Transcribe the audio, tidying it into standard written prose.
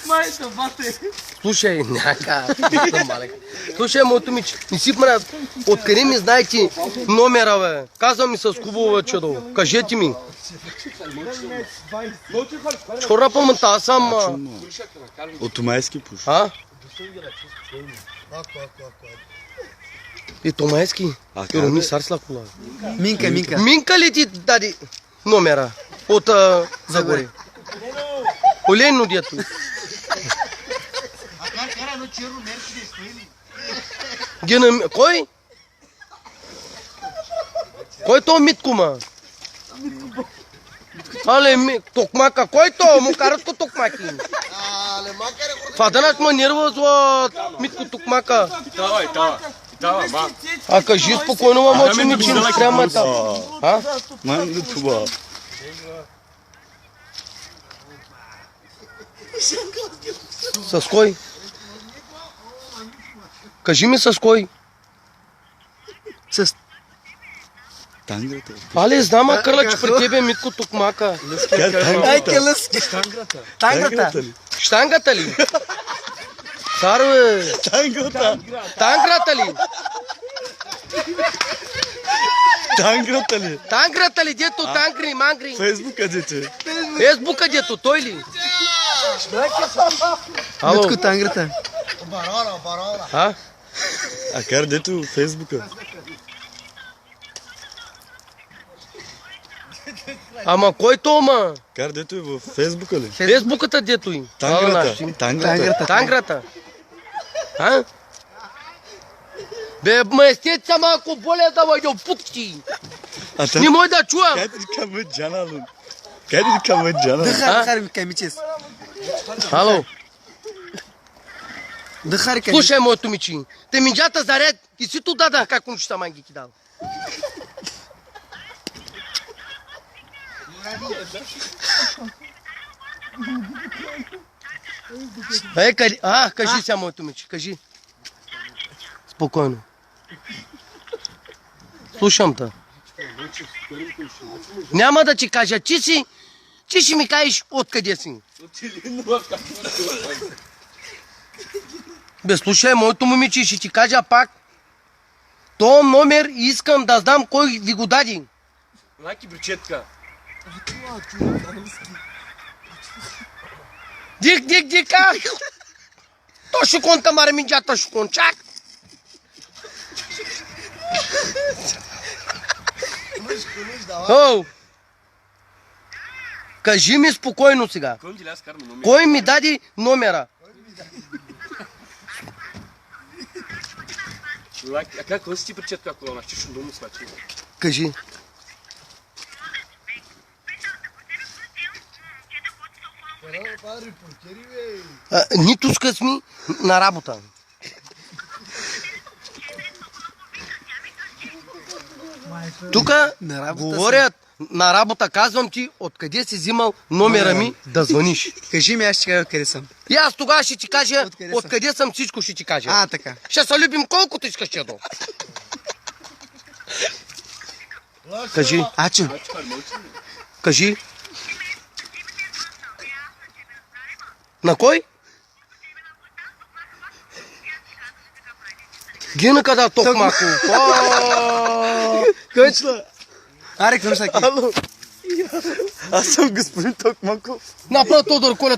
Майто, бате. Слушай, няка. Слушай, моето мич, не си мраз. Откъде ми знаете номера, бе? Казвам ми с хубаво чудо. Кажете ми. Чорапа мънта, аз съм... От Томайски пуш. А? И Томайски? Ми сарсла кола. Минка. Минка ли ти даде номера от Загоре? Олено дето. Кой? Кой то Митко, ма? Але, токмака, кой то? Му карат ко токмаки. Фаданаш ма нерва зла Митко токмака. Това, ма. А кажи спокойно, ма, че ми чин прямата. А? Ман до това. С кой? Кажи ми с кой? С Танграта. Але, знам, кърлач при тебе Митко токмака. Айке лъски. Танграта. Штангата ли? Сарве. Танграта. Танграта ли? Танграта ли? Танграта ли, дето тангри, мангри? Фейсбука, дете. Фейсбука, дето, той ли? Ало? Митко танграта. А? А кар дето Фейсбука. Ама кой то, ма? Кар дето е в Фейсбука ли? Фейсбуката дето им. Танграта. Танграта. Танграта. А? Бе, мъстеца малко боля да бъде путки. Не мой да чувам. Къде ти каме джана, лун? Къде ти каме джана? Дъхари ми каймичес. Ало? Дъхари каймичес. Слушай, моето мичи. Те минджата заред и си туда да как унчета манги кидал. Кажи сега, моето мичи, кажи. Спокойно. Слушам те. Няма да ти кажа, ти ще ми кажеш откъде си. Бе, слушай, моето момиче, ще ти кажа пак. То номер искам да знам кой ви го даде. Лаки бричетка. Дик, то ще конта марминджата, ще кончак. Оу! Кажи ми спокойно сега. Кой ми даде номера? А как си ти причетка, ако на чешно думо свачи? Кажи. Нито скъсми на работа. Тук говорят на работа, казвам ти откъде си взимал номера ми да звъниш. Кажи ми, аз ще кажа къде съм. И аз тогава ще ти кажа откъде съм, всичко ще ти кажа. А, така. Ще се любим колкото искаш, чедо. Кажи. Ачо. Кажи. На кой? Гинъка да токмако. Къчла. Аре, къмшаки. Ало. Аз съм господин Токмаков. Направо Тодор Коля.